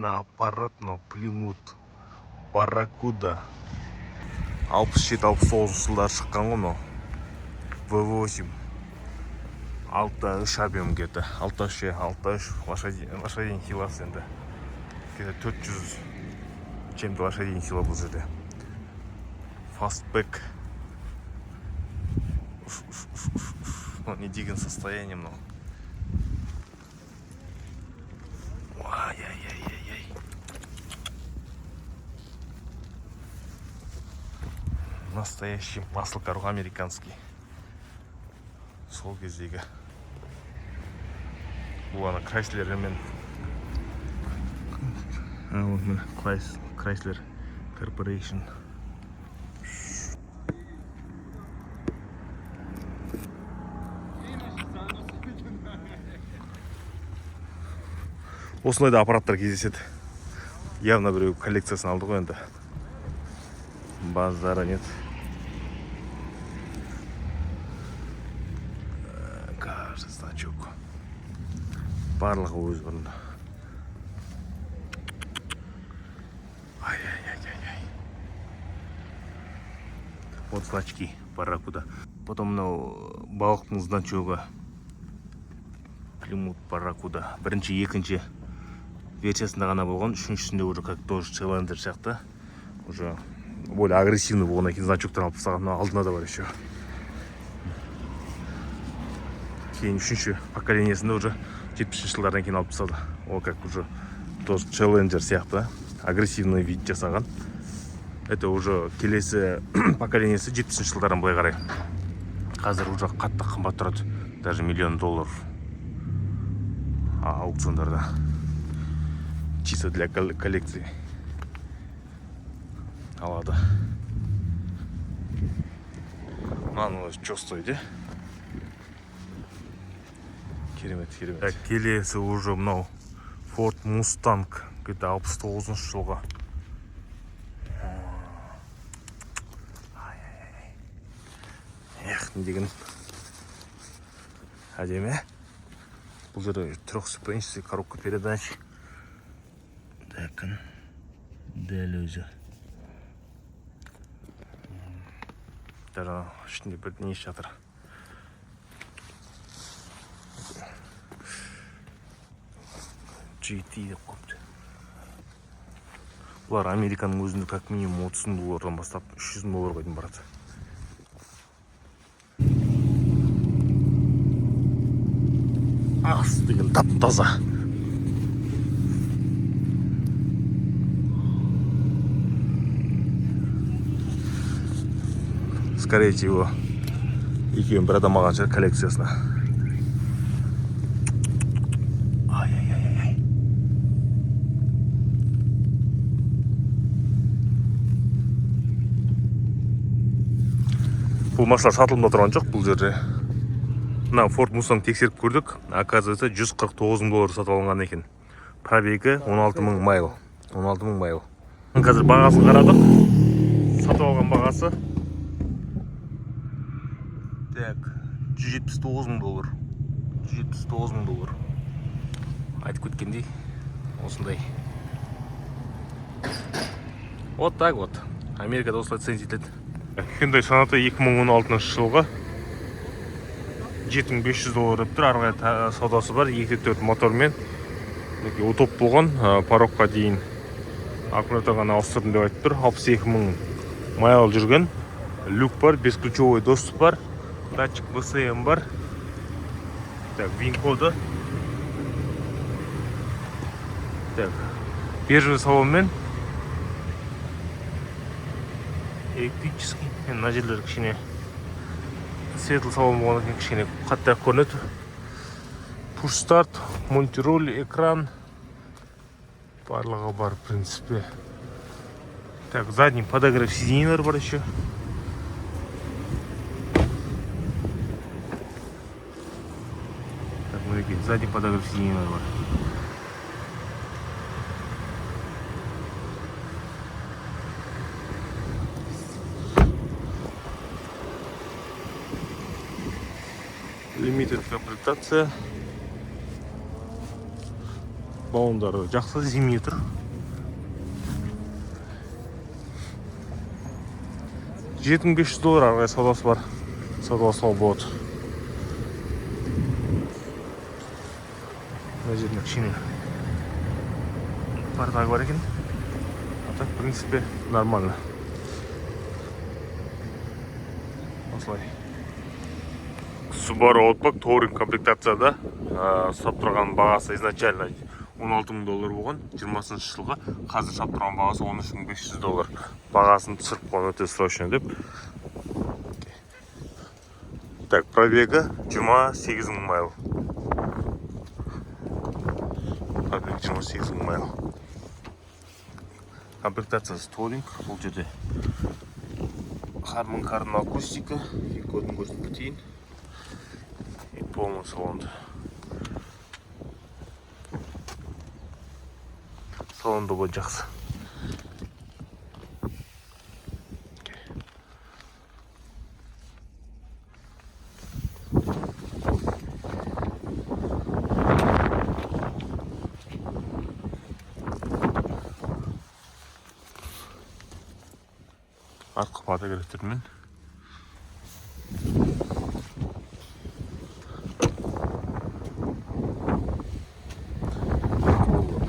на аппаратно Плимут Барракуда 67-69 жылдар шыққан ғой мынау. V8 6.3 объем где-то 6.3 лошадиный силасы енді где-то 400 чем-то лошадиный сила бұл жерде. Fastback. Ну, не деген состояние мынау. Ай-яй-яй-яй-яй. Настоящий маслокорух американский. Сол кездегі. Бұл ана Крайслермен. Вот міне Chrysler Corporation. Осындай да аппараттар кездеседі. Явно біреу коллекциясын алды ғой енді. Базара нет. Каждый значок. Барлығы өз бұрында. Ай-яй-яй-яй. Вот значки Барракуда. Потом мынау балықтың значогы. Плимут Барракуда. Бірінші, екінші версиясында ғана болған. Үшіншісінде уже как тоже Challenger сияқты. Уже более агрессивный болғаннан кейін значоктар алып тастаған. Алдына да бар еще. Кейін үшінші поколениесінде уже 70-ші жылдардан кейін алып тастады. Ол как уже тоже Challenger сияқты. Агрессивный вид жасаған. Это уже келесі поколениесі 70-ші жылдардан былай қарай. Қазір уже қатты қымбат тұрады. Даже $1 миллион аукциондарда. Чисто для коллекции алады. Мынаны что стоит, де? Керемет. Так, келесі уже мынау Ford Mustang где-то 69-ші жылға. Эх, не деген әдемі. Бұл жерде трехступенчатый коробка передач. Так, дәл өзі. Даже ішінде бірдеңе жатыр. GT деп қойыпты. Бұлар Американың өзінде как минимум $30,000 бастап $300,000 дейін барады. Ас деген тап-таза. Скорее всего, екеуін бір адам алған шығар коллекциясына. Ай-яй-яй-яй. Бұл машина сатылымда тұрған жоқ бұл жерде. Мына Ford Mustang тексеріп көрдік. Оказывается, $149,000 сатып алынған екен. Пробегі 16,000 майл. 16,000 майл. Қазір бағасын қарадық. Сатып алған бағасы. Так, $179,000. $179,000. Айтып кеткендей, осындай. Вот так вот. Америкада осылай цензитеді. Hyundai Sonata 2016 жылға $7,500 деп тұр. Арғы саудасы бар. 2.4 мотормен. Утоп болған. Порогқа дейін аккумулятор ғана ауыстырдым деп айтып тұр. 62,000 майл жүрген. Люк бар, бесключевой доступ бар. Датчик ВСМ бар. Так, вин коды. Так, бежевый салонмен. Электрический. Мына жерлер кішкене светлый салон болғаннан кейін кішкене қаттырақ көрінеді. Push start, мультируль, экран. Барлығы бар, в принципе. Так, задний подогрев сиденьелер бар еще. Так, смотрите, задний подогрев сиденьелер бар. Limited комплектация. баллондары жақсы, зимний тұр. $7500 арғай саудасы бар. Саудасы ол болады. Мына жерде кішкене бардак бар екен. А так, в принципе, нормально. Осылай. Subaru Outback Touring комплектацияда сатып тұрған бағасы изначально $16,000 болған 20-шы жылға. Қазір сатып тұрған бағасы $13,500. Бағасын түсіріп қойған өте срочно деп. Так, пробегі 28,000 майл. Пробег 28,000 майл. Комплектациясы Touring. Бұл жерде Harman Kardon акустика. Кодын көрсетіп кетейін. И полный салон. Салонда бұл жақсы. Артқы подогревтермен.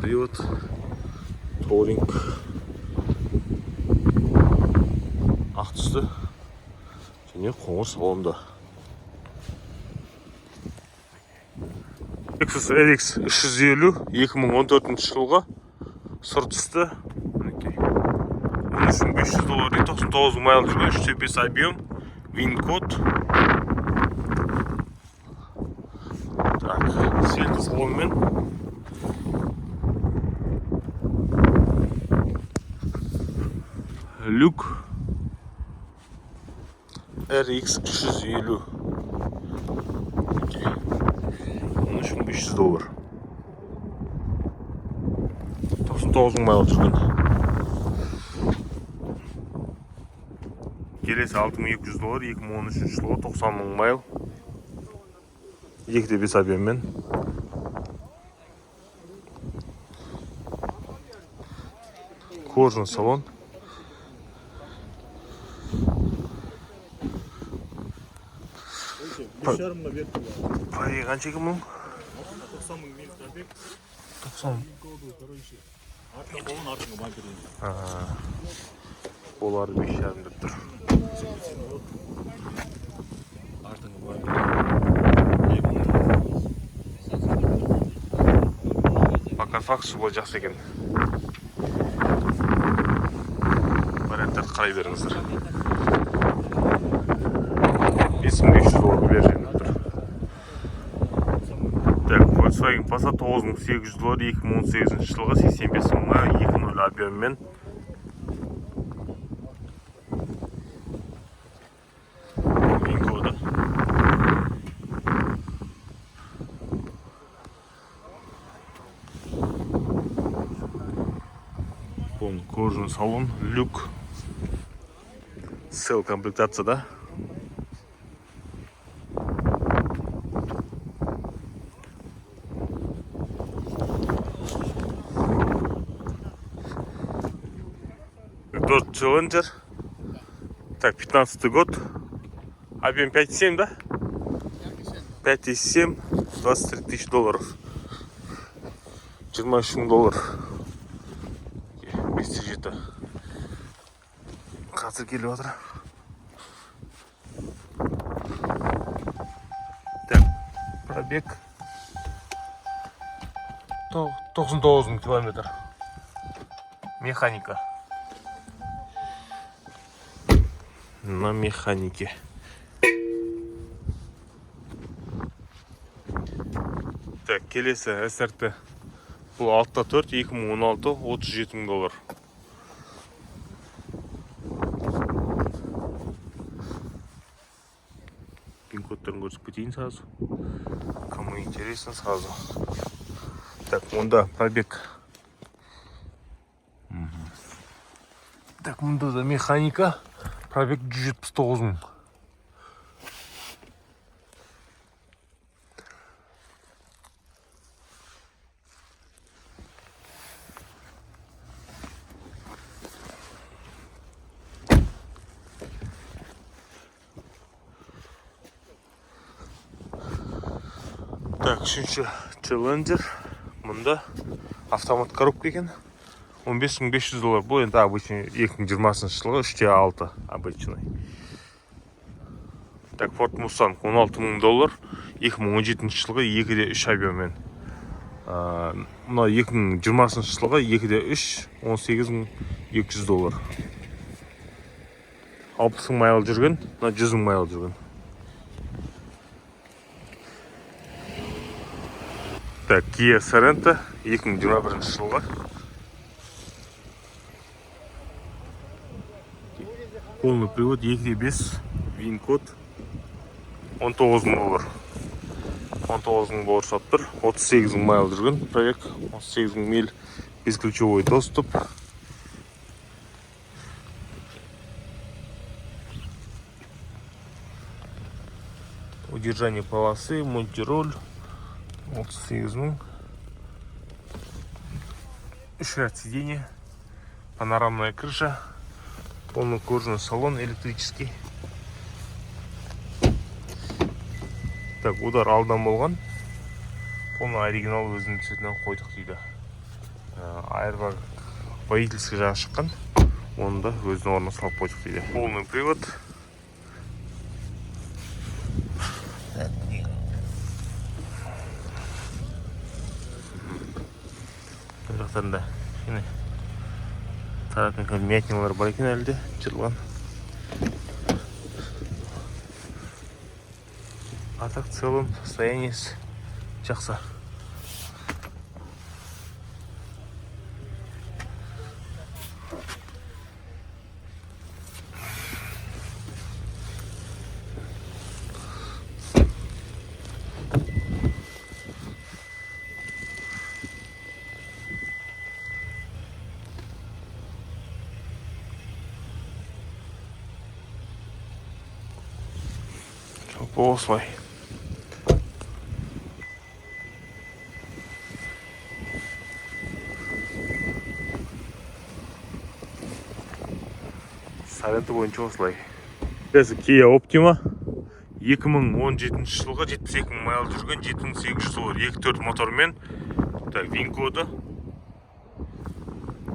Привод. Touring. Ақ түсті. Және қоңыр салонда. Lexus RX 350 2014 жылға сұр түсті. $13,500, 99 майл жүрген, 305 объем, вин-код. Так, светлый салонмен. Люк RX 350. $13,500. 99 майл жүрген. Келесі $6,200, 2013 жылғы 90,000 майл. 2,5 объеммен. Кожаный салон. Пробег қанша екен мұның? 90,000 миль пробег. 90. Артқы болын, артқы бамперден. Олар 5,5 деп тұр. Артқы бамперден. Пока факсы бұл жақсы екен. Варианттарды қарай беріңіздер. $5,500 берген деп тұр. Так, Volkswagen Passat $9,800, 2018 жылғы 85,000-ға 2.0 объеммен. Кожаный салон, люк, сел комплектация, да? Dodge Challenger, так, 15-й год, объем 5,7, да? 5,7, $23,000, $23,000. Жеті. Қазір келіп отыр. Так, пробег 99,000 километр. Механика. На механике. Так, келесі SRT. Бұл 6.4, 2016, $37,000. Пин-кодтарын көрсетіп кетейін сразу. Кому интересно, сразу. Так, онда пробег. Так, мұнда да механика. Пробег 179,000. Так, үшінші Challenger. Мұнда автомат коробка екен. $15,500. Бұл енді обычный 2020 жылғы 3/6 обычный. Так, Ford Mustang $16,000. 2017 жылғы 2/3 объеммен. Мына 2020 жылғы 2/3 $18,200. 60 майл жүрген, мына 100 майл жүрген. Так, Kia Sorento 2021 жылғы. Полный привод 2/5, VIN-код $19,000. $19,000 сатып тұр. 38 майл жүрген проект, 38 миль, бесключевой доступ. Удержание полосы, мультироль, 38 мың. 3 ряд сиденья, панорамная крыша, полный кожаный салон электрический. Так, удар алдан болған. Полный оригинал өзінің цветінен қойдық дейді. Airbag водительский жағы шыққан. Оны да өзінің орнына салып қойдық дейді. Полный привод. Жақтарында таратынка мятнялар бар екен әлі де жырылған. А так в целом состояние жақсы. Осылай. Sorento бойынша осылай. Осы Kia Optima 2017 жылғы 72 мың майл жүрген, $7,800. 2.4 мотормен. Так, VIN-коды.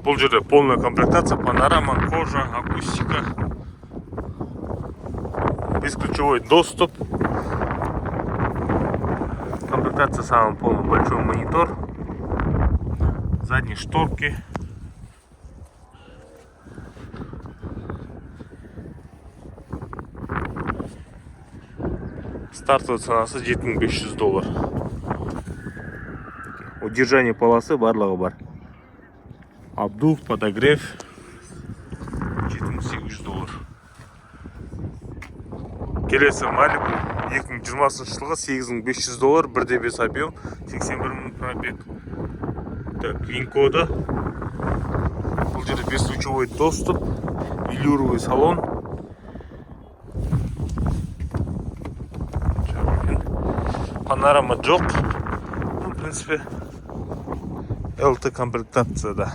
Бұл жерде полная комплектация, панорама, кожа, акустика, бесключевой доступ. Комплектация самый полный, большой монитор, задние шторки. Стартовая цена $7,500. Удержание полосы барлығы бар. Обдув, подогрев $7,800. Келесі Malibu 2020 жылғы $8,500, 1/5 объем, 81 мың пробег. Так, VIN-коды. Бұл жерде бесключевой доступ, велюровый салон. Панорама жоқ. В принципе, LT комплектацияда.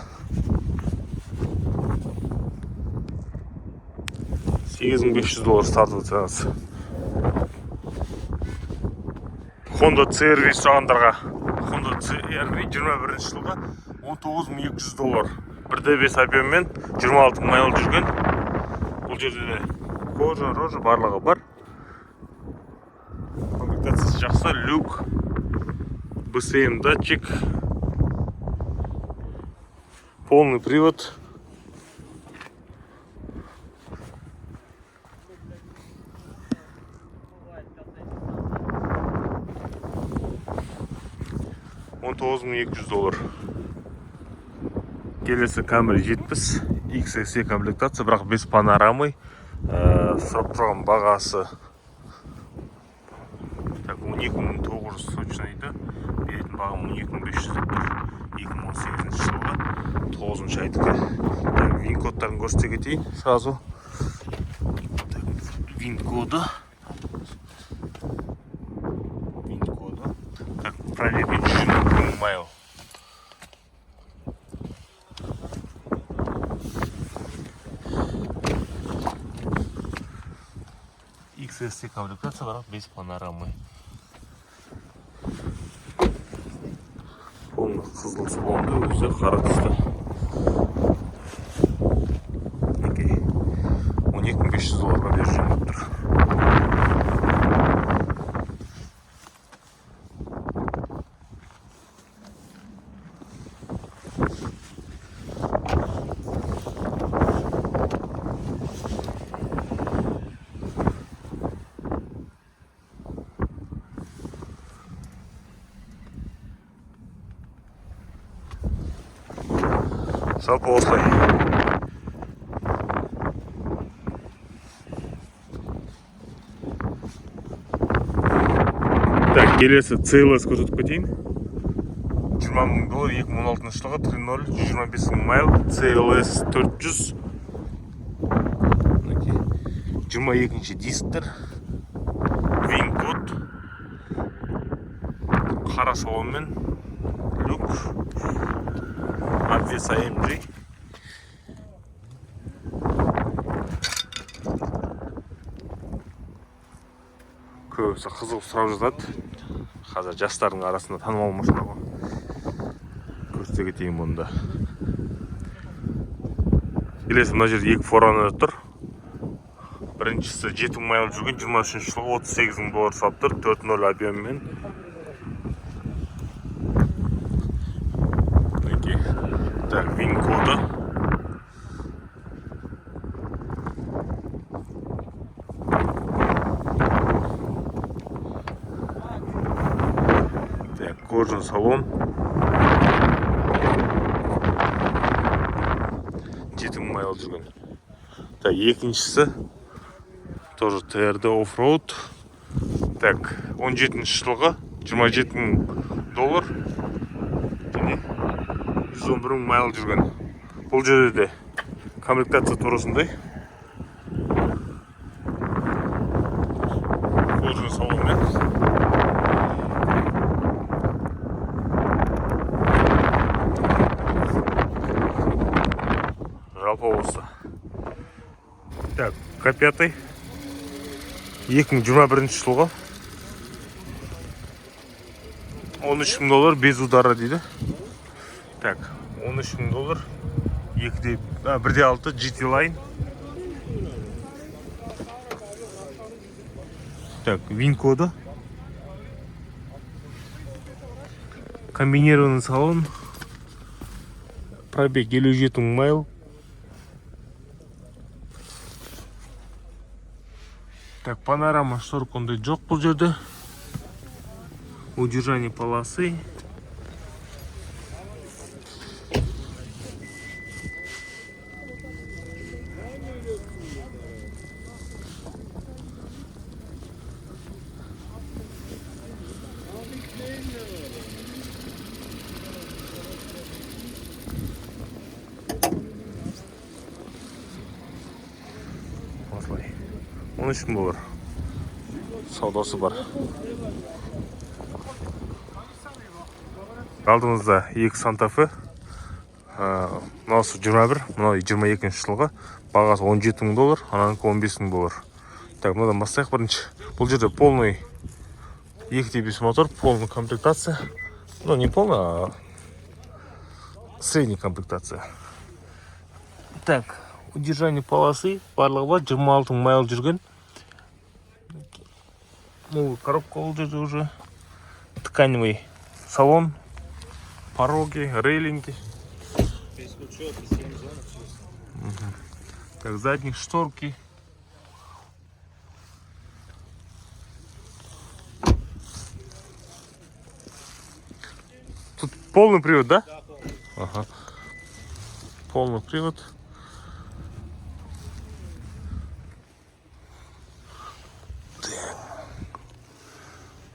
$8,500 стартовый ценасы. Honda CR-V сұрағандарға. Honda CR-V 21 жылға $19,200. 1/5 объеммен 26 майл жүрген. Бұл жерде кожа, рожа барлығы бар. Комплектациясы жақсы, люк, BCM датчик, полный привод. $19,200. Келесі Camry 70 XSE комплектация, бірақ без панорамы. Сұрап тұрған бағасы 12,900 точно дейді. Беретін бағым 12,500 деп тұр. 2018 жылғы 9-шы айдікі. VIN-кодтарын көрсете кетейін сразу. VIN-коды. Так, пробег 100 майл. XSE комплектация, бірақ без панорамы. қызыл салонды өзі қара түсті. Мінекей 12.500 долларға беріп жүріп тұр. Жалпы осылай. Так, келесі CLS көрсетіп кетейін. 20.000 доллар 2016 жылғы 3.0 125.000 майл CLS 400. 22-ші дисктер. Винкод. Қара салонмен. Люк. Обвес AMG. Көбісі қызыл сұрап жатады. Қазір жастардың арасында танымал машина ғой. Көрсете кетейін мұнда. Келесі мына жерде екі фораны тұр. Біріншісі 7 майл жүрген 23 жылғы 38.000 доллар салып тұр. 4.0 объеммен. Так, вин-коды. Так, кожаный салон. 7 майл жүрген. Так, екіншісі тоже ТРД оффроуд. Так, 17 жылғы 27.000 доллар. 111 майл жүрген. Бұл жерде де комплектация турасындай. Кожаный салонмен. Жалпы осы. Так, К5 2021 жылғы 13.000 доллар без удара дейді. Так, 13.000 доллар 1.6 GT Line. Так, вин-коды. Комбинированный салон. Пробег 57 майл. Так, панорама шторка ондай жоқ бұл жерде. Удержание полосы. Осылай. 13.000 доллар. Саудасы бар. Алдымызда екі Санта-Фе. Мынасы 21, мынау 22 жылғы. Бағасы 17.000 доллар, ананікі 15.000 доллар. Так, мынадан бастайық бірінші. Бұл жерде полный 2.5 мотор, полный комплектация. Ну, не полный, а средний комплектация. Так, удержание полосы барлығы бар, 26 майл жүрген. Ну, коробка ол жерде уже. Тканевый салон, пороги, рейлинги. Так, задние шторки. Тут полный привод, да? Да, полный. Ага. Полный привод.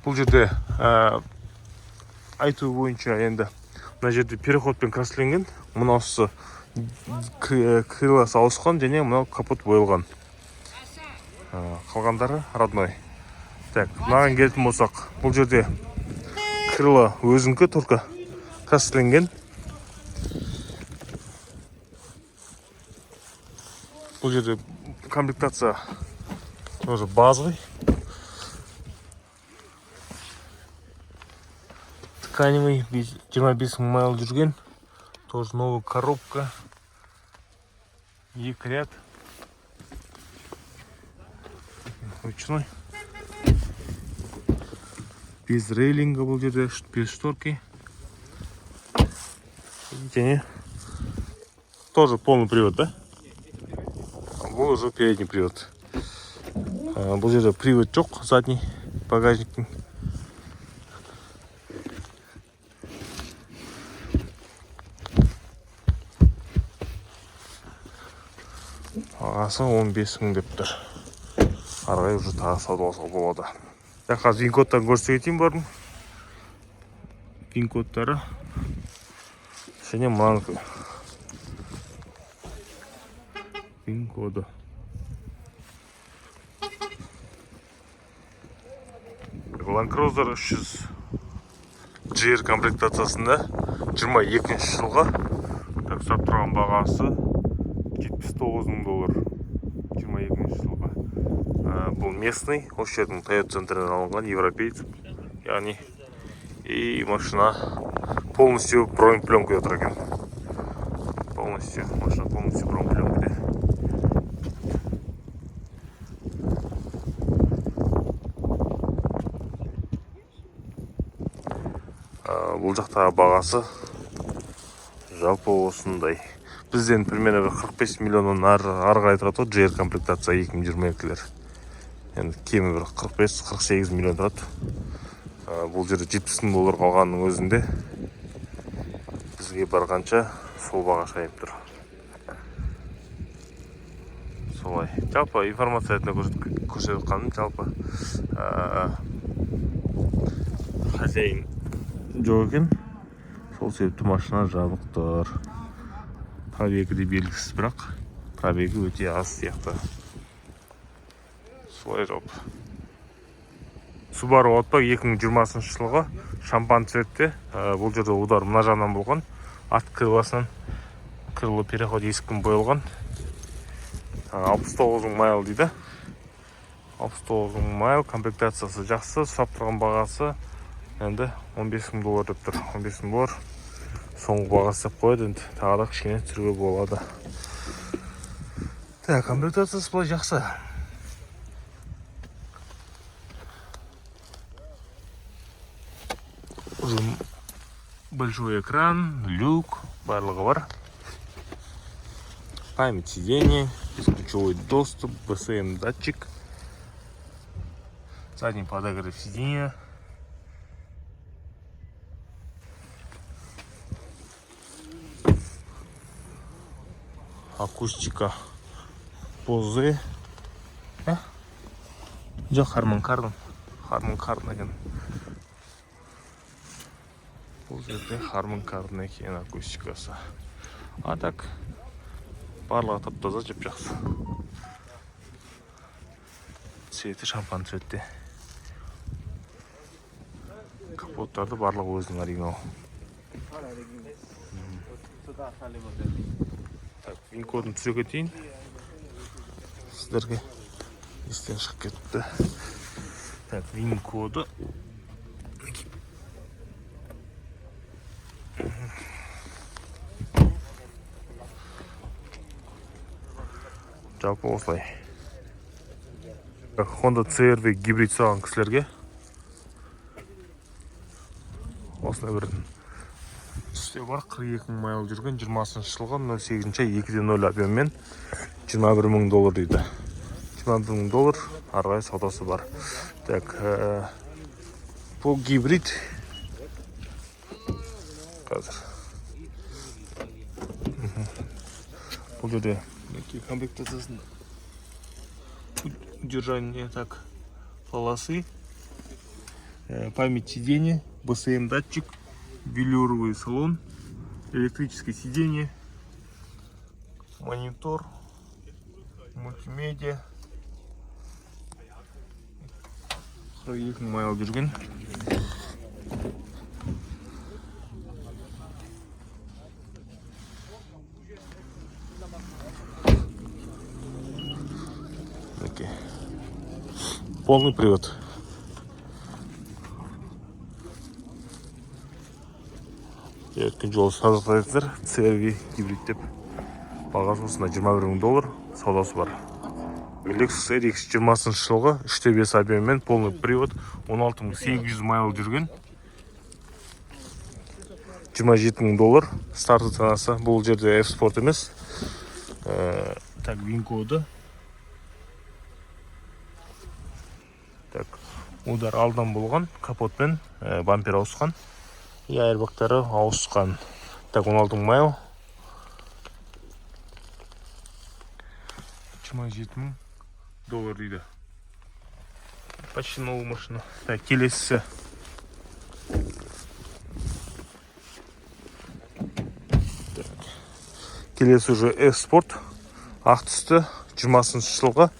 Бұл жерде айту бойынша енді мына жерде переходпен красленген. Мынасы крыласы ауысқан және мынау капот боялған. Қалғандары родной. Так, мынаған келетін болсақ, бұл жерде крыло өзіңкі только красленген. Бұл жерде комплектация тоже базовый. тканевый 25 мың майл жүрген. Тоже новая коробка. Екі ряд. Ручной. Без рейлинга бұл жерде, без шторки. Видите, тоже полный привод, да? Бұл уже передний привод. Бұл жерде привод жоқ, задний багажниктің. Ағасы 15 мың деп тұр. Арғай уже тағы саудаласа болады. Қазір вин-кодтарын көрсетейін бардың. Вин-кодтары. Және маңызы. Вин-коды. Land Cruiser 300 GR комплектациясында 22 жылға сатып тұрған бағасы $79 мың. 22 жылға. Бұл местный, осы жердің Toyota центрінен алынған европейц. Яғни и машина полностью бронепленкада тұр екен. Машина полностью бронепленкада. Бұл жақтағы бағасы жалпы осындай. Бізден примерно 45 миллионнан арғай тұрады GR комплектация 2022-лер. Енді кемі бір 45-48 миллион тұрады. Бұл жерде $70 мың қалғанның өзінде бізге барғанша сол баға шайып тұр. Солай. Жалпы информацияны көрсетіп қаным. Жалпы хозяин жоқ екен. Сол себепті машина жабық тұр. Пробегі де белгісіз, бірақ пробегі өте аз сияқты. Солай жалпы. Subaru Outback 2020 жылғы шампан цветте. Бұл жерде удар мына жағынан болған. Ат крыласынан крылы переход есікін бойылған. 69 мың майл дейді. 69 мың майл, комплектациясы жақсы. Сұрап тұрған бағасы енді $15 мың деп тұр. $15 мың соңғы бағасы деп қойды. Енді тағы да кішкене түсіруге болады. Комплектациясы былай жақсы. Большой экран, люк, барлығы бар. Память сиденья, бесключевой доступ, BSM датчик, задний подогрев сиденья. Акустика позы. Жоқ, Harman Kardon екен. Бұл жерде Harman Kardon екен акустикасы. А так барлығы тап-таза, жап-жақсы. Цветі шампан цветте. Капоттарды барлығы өзінің оригинал. Вин-кодын түсіре кетейін. Сіздерге естен шығып кетті. Вин-коды. Жалпы осылай. Honda CR-V гибрид саған кісілерге осылай бір түсте бар. 42 мың майл жүрген 20 жылға 08-2-0 объеммен $21 мың дейді. $21 мың арғай саудасы бар. Так, бұл гибрид қазір. Бұл жерде комплектациясында удержание так полосы, память сиденья, BSM датчик, велюровый салон, электрическое сиденье, монитор, мультимедиа. 42 майл жүрген. Полный привод. өткен жолы сазықтайсыздар CR-V гибрид деп. Бағасы осында $21,000 саудасы бар. Lexus RX 20 жылғы 3.5 объеммен полный привод 16.800 майл жүрген. $27,000 старты ценасы. Бұл жерде F-Sport емес. Так, вин-коды. Так, удар алдан болған, капотпен бампер ауысқан. Airbagтары ауысқан. Так, 16 майл. $27,000 дейді. Почти новая машина. Так, келесі. Келесі уже F-Sport. Ақ түсті. 20 жылғы.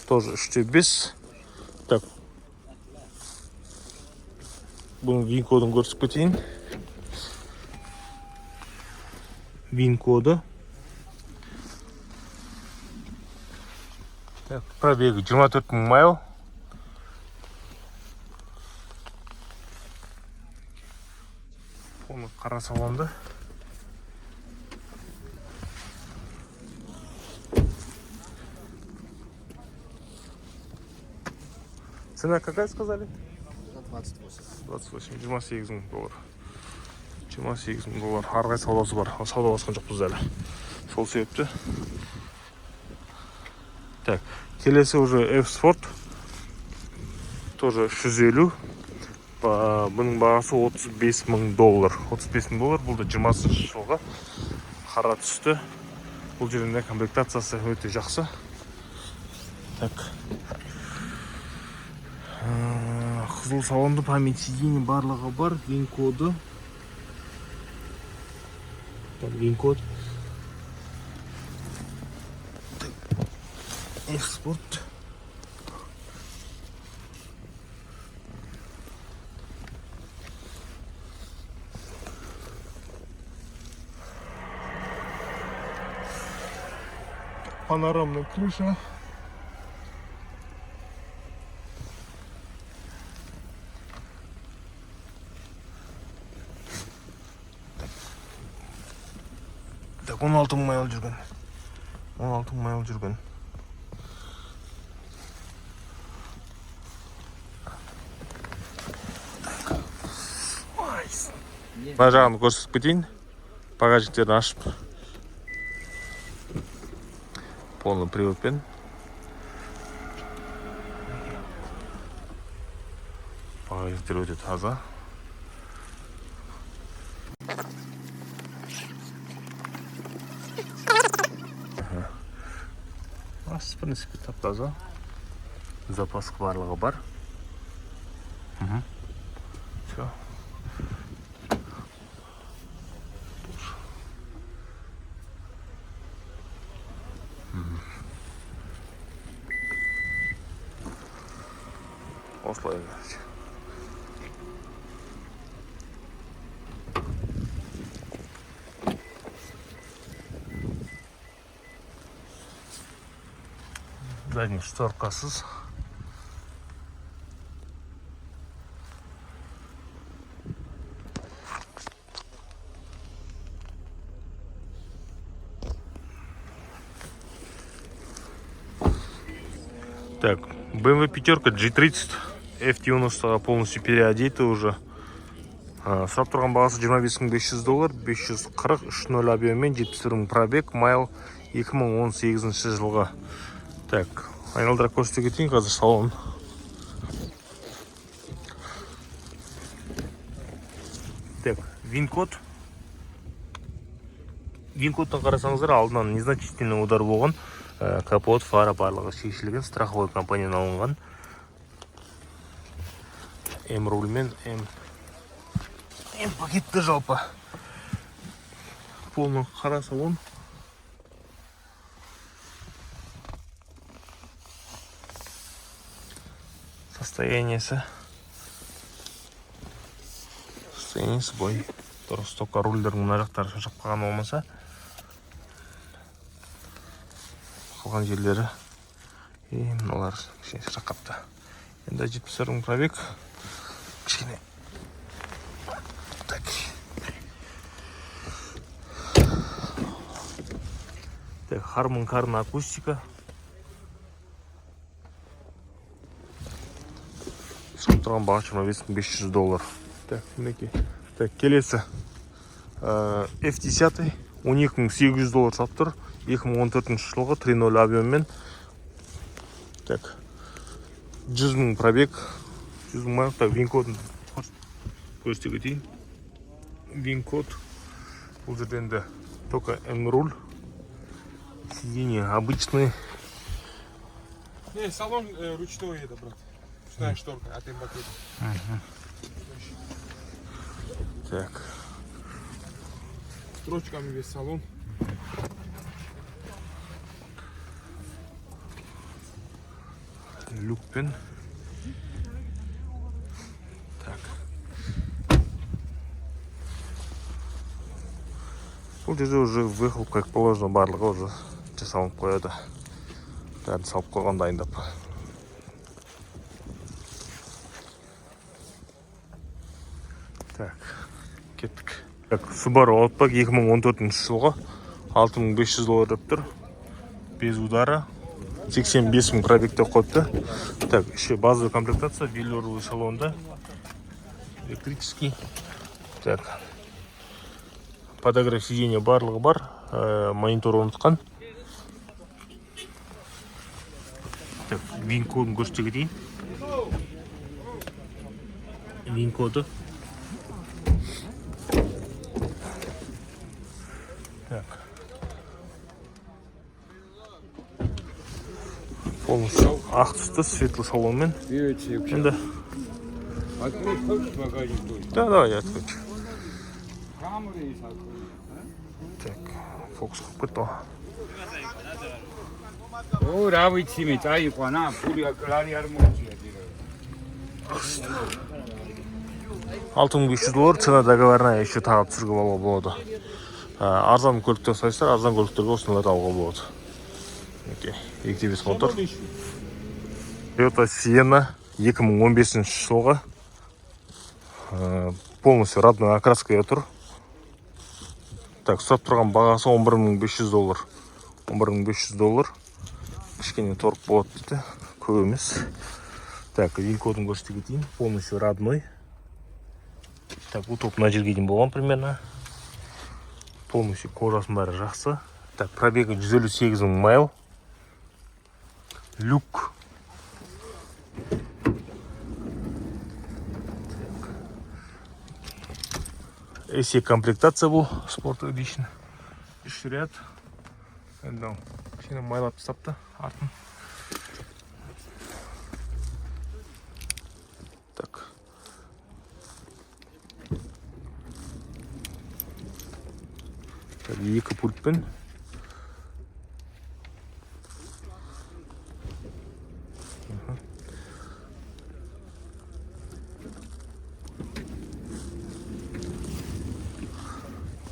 Тоже 3.5. Так. Бұның вин-кодын көрсіп кетейін. Вин-коды. Так, пробегі 24,000 майл. Оны қара салонды. Цена какая сказали? 28. 28, $28,000. $28,000. Арғай саудасы бар. Сауда басқан жоқпыз әлі. Сол себепті. Так, келесі уже F-Sport. Тоже 350. Бұның бағасы $35,000. $35,000. Бұл да 20 жылғы. Қара түсті. Бұл жерінде комплектациясы өте жақсы. Так. Қызыл салонды, память сиденье барлығы бар. Вин-коды. Так, вин-код. F-Sport. Панорамная крыша. Так, 16 майл жүрген. 16 майл жүрген. Мына жағын көрсетіп кетейін. Багажниктерін ашып. Полный приводпен. Багажниктер өте таза. В принципе, тап-таза. Запас барлығы бар. Все. Осылай. Задний шторкасыз. Так, BMW пятерка G30 F90 полностью переодеты уже. Сұрап тұрған бағасы $25,500, $540 объеммен 71 пробег, майл 2018 жылға. Так, айналдырақ көрсете кетейін қазір салон. Так, вин-код. Вин-кодтан қарасаңыздар, алдынан незначительный удар болған. Капот, фара барлығы шешілген, страховой компаниядан алынған. М-рульмен, М-пакетті жалпы. Полный қара салон. Состояниесі бой. Дұрыс, тоқа рульдердің мына жақтары шашып қалған болмаса. Қалған жерлері. Мыналар кішкене шашақ қапты. Енді 70 пробег. Кішкене. Так. Harman Kardon акустика. Шығып тұрған баға $25,500. Так, мінекей. Так, келесі. F-10 $12,800 сатып тұр. 2014 жылғы 3.0 объеммен. Так. 100,000 пробег. 100,000 майл. Так, вин-кодын көрсете кетейін. Вин-код. Бұл жерден де только М-руль. Сиденье обычные. Не, салон ручной это, брат. Ручная шторка, а ты бакет. Так. Строчками весь салон. Люкпен. Так. Бұл жерде уже выхлоп как положено барлығы уже жасалынып қояды. Бәрін салып қойған дайындап. Так, кеттік. Так, Subaru Outback 2014 жылғы $6,500 деп тұр. Без удара. 85,000 пробегте қойыпты. Так, еще базовая комплектация, велюровый салонда. Электрический. Так. Подогрев сиденья барлығы бар. Монитор орнатқан. Так, вин-кодын көрсете кетейін. Вин-коды. Так. Полностью ақ түсті, светлый салонмен. Енді. Открыть хочешь багажник? Да, давай, я открою. Камеры и салон. Так, фокус қойып кетті. О, равый тимит, а и пана, пуля клари армончия. $6,500 цена договорная еще тағып түсірге алуға болады. Арзан көліктер сайыстар, арзан көліктерге осыныларды алуға болады. Окей, ектебес мотор. Toyota Sienna 2015 жылғы. Полностью родной окраская тұр. Так, сұрап тұрған бағасы $11,500. $11,500. Кішкене торг болады дейді. Көп емес. Так, вин-кодын көрсете кетейін. Полностью родной. Так, утоп мына жерге дейін болған примерно. Полностью кожасын бәрі жақсы. Так, пробегі 158,000 майл. Люк. SE комплектация бұл. Спорт Edition. 3 ряд. Енді кішкене майлап тастапты артын. Так. Екі пультпен.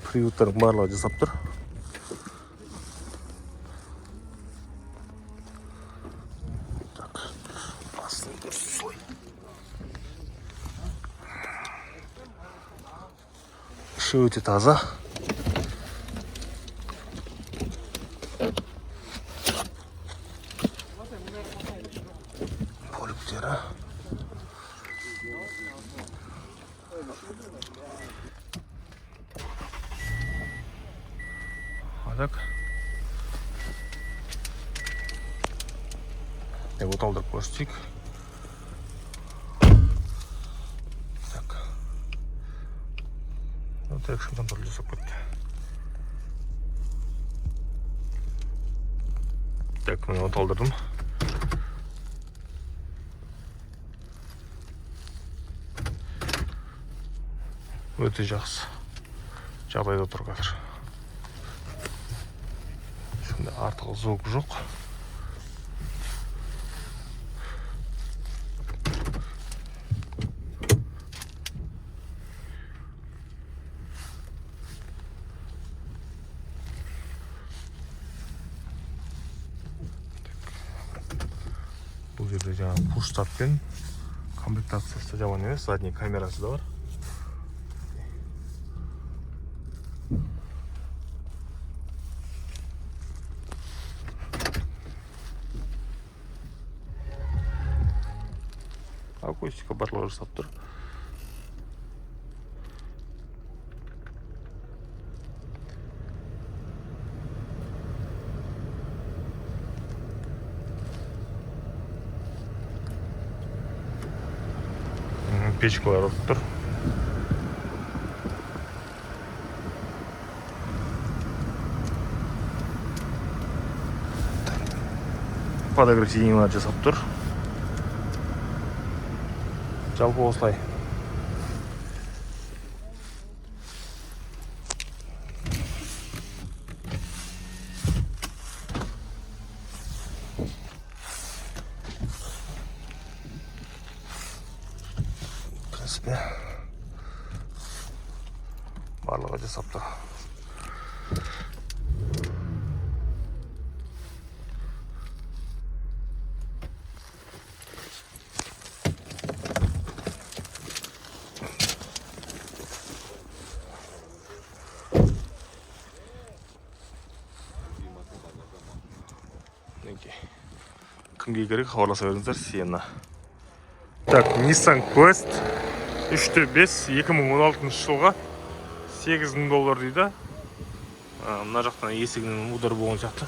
Приводтардың барлығы жасап тұр. Так. Астын көрсей. Іші өте таза. Полиптері. Так. Вот алдырып көрсетейік. Так. Вот экшн контроль жасап кетті. Так, мен вот алдырдым. Өте жақсы. Жағдайда тұр қазір. Артық звук жоқ. Бұл жерде жаңа пуш-стартпен комплектациясы жаман емес, задний камерасы да бар. акустика барлығы жасап тұр. Печкалар ұрып тұр. Подогрев сиденьялар жасап тұр. Жалпы осылай. Принципе, барлығы жасап тұр. Кімге керек хабарласа беріңіздер, Сиена. Так, Nissan Quest 3.5 2016 жылға $8,000 дейді. Мына жақтан есігінің удар болған сияқты.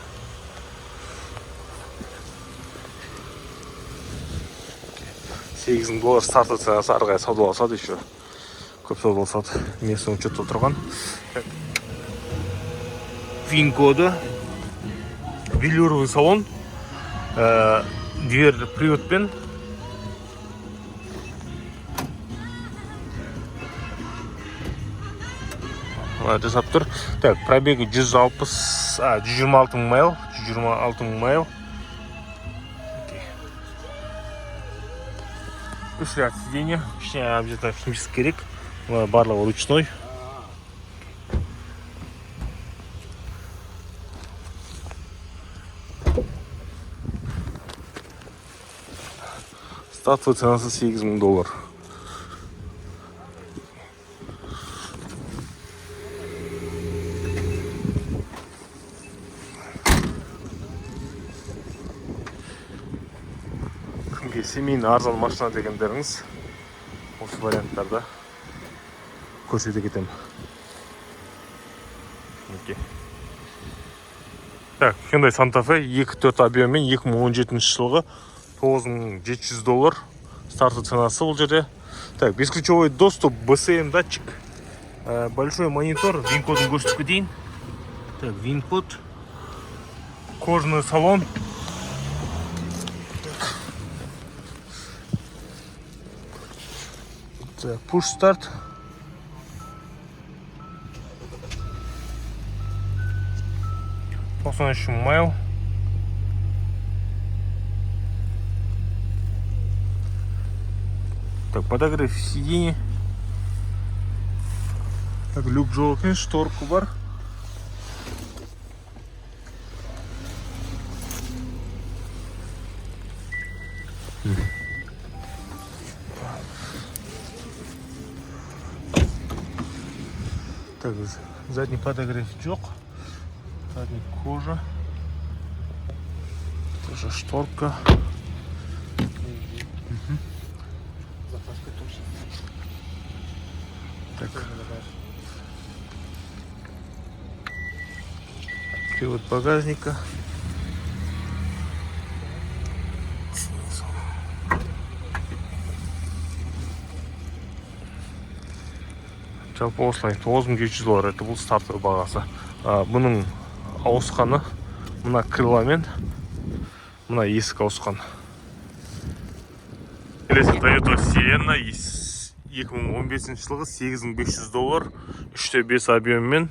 $8,000 старты ценасы, арғай саудаласады еще. Көп саудаласады. Местің учетта тұрған. Вин-коды. Велюровый салон. Дверь приводпен. Жасап тұр. Так, пробегі 126 майл. 126 майл. Үш ряд сиденья. Ішіне обязательно химчистка керек. Барлығы ручной. Стартовый ценасы $8,000. Кімге семейный арзан машина дегендеріңіз осы варианттарда көрсете кетемін. Так, Hyundai Santa Fe 2.4 объеммен 2017 жылғы $9,700. Старты ценасы бұл жерде. Так, бесключевой доступ, BSM датчик, большой монитор, вин-кодын көрсетіп кетейін. Так, вин-код, кожаный салон. Так, push-старт. Еще майл. Так, подогрев сиденья. Так, люк жолкен, шторку бар. Так, задний подогрев жоқ. Задний кожа. Тоже шторка. Так. Привод багажника. Жалпы осылай $9,700. Это бұл стартовый бағасы. Бұның ауысқаны мына крыламен, мына есік ауысқан. Келесі Toyota Sienna 2015 жылғы $8,500, 3.5 объеммен.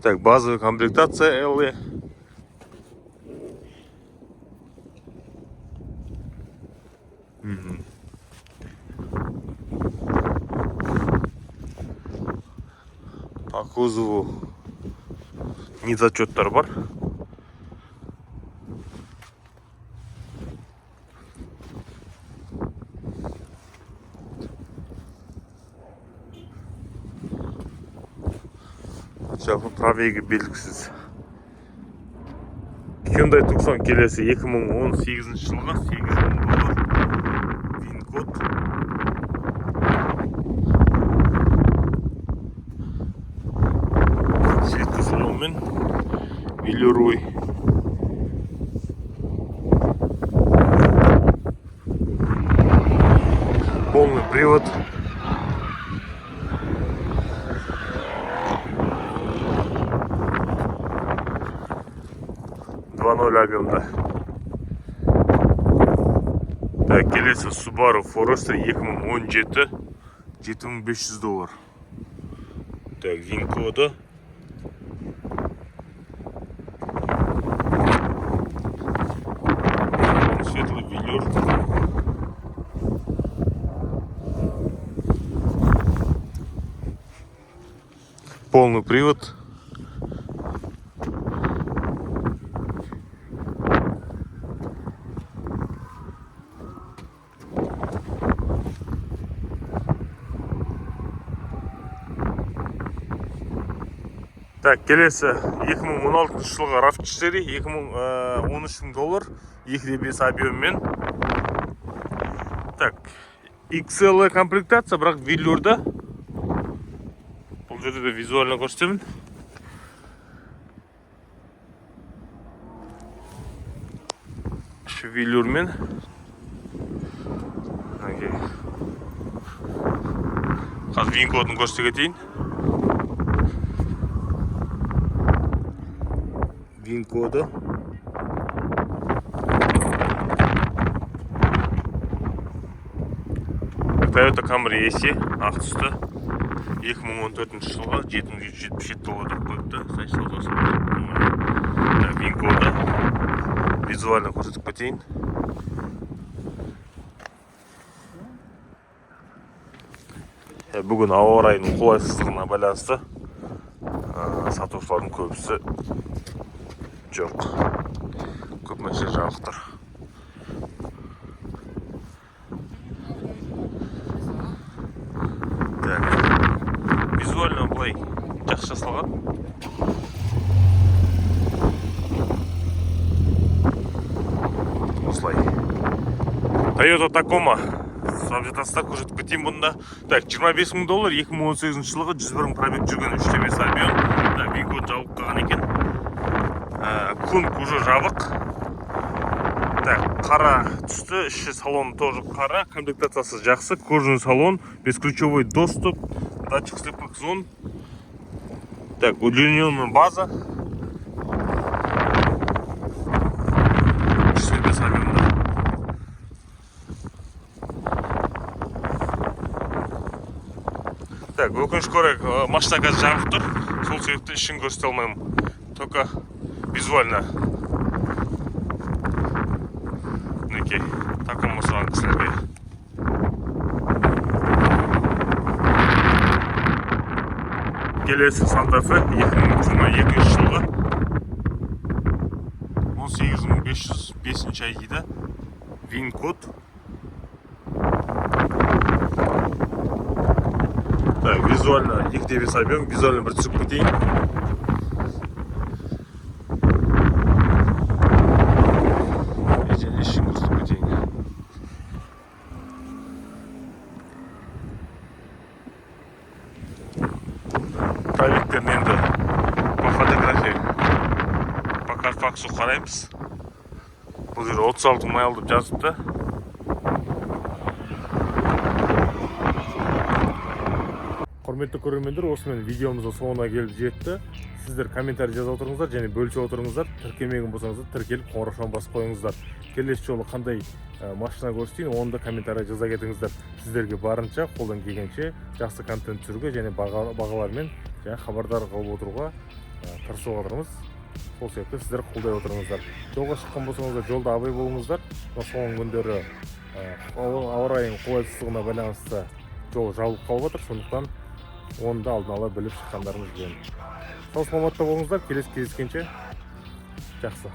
Так, базовая комплектация LE. По кузову недочеттар бар. Жалпы пробегі белгісіз. Hyundai Tucson келесі 2018 жылға 8.000 доллар. Вин-код. Светлый салонмен. Велюруй. Полный привод. Объемда. Так, келесі Subaru Forester 2017 7500 доллар. Так, вин-коды. Светлый велюр. Полный привод. Так, келесі 2016 жылғы RAV4 $13,000 доллар, 2.5 объеммен. Так, XL комплектация, бірақ велюрда. Бұл жерде де визуально көрсетемін. Велюрмен. Қазір вин-кодын көрсете кетейін. Вин-коды. Toyota Camry SE ақ түсті. 2014 жылға $777 тұрып қойыпты. Сайт саудасы бар. Вин-коды. Визуально көрсетіп кетейін. Бүгін ауа райының қолайсыздығына байланысты сатушылардың көбісі жоқ. Көп мәселе жабық тұр. Так, визуально былай жақсы жасалған. Осылай. Toyota Tacoma. Сұрап жатасыздар, көрсетіп кетейін бұнда. Так, $25,000 доллар, 2018 жылғы 101 пробег жүрген 3.5 объем. Так, вин-код жабық қалған екен. Кунг уже жабық. Так, қара түсті, іші салон тоже қара, комплектациясы жақсы, кожаный салон, бесключевой доступ, датчик слепых зон. Так, удлиненная база. 3.5 объемда. Так, өкінішке орай машина қазір жабық тұр, сол себепті ішін көрсете алмаймын. Только визуально. Мінекей, таком осыған кісілерге. Келесі Santa Fe 2022 жылғы 18.500 5-ші ай дейді. Вин-код. Так, визуально 2.5 объем, визуально бір түсіп кетейін. Пробегтерін енді по фотографии, по Carfax'у қараймыз. Бұл жерде 36 майл деп жазыпты. Құрметті көрермендер, осымен видеомыздың соңына келіп жетті. Сіздер комментарий жазып отырыңыздар және бөлісіп отырыңыздар. Тіркелмеген болсаңыздар, тіркеліп қоңыраушаны басып қойыңыздар. Келесі жолы қандай машина көрсетейін, оны да комментарий жаза кетіңіздер. Сіздерге барынша қолдан келгенше жақсы контент түсіруге және бағалармен хабардар қылып отыруға тырысып отырмыз. Сол себепті сіздер қолдай отырыңыздар. Жолға шыққан болсаңыздар, жолда абай болыңыздар. Соңғы күндері ауа райының қолайсыздығына байланысты жол жабылып қалып отыр, сондықтан оны да алдын ала біліп шыққандарыңыз жөн. Сау саламатта болыңыздар, келесі кездескенше жақсы.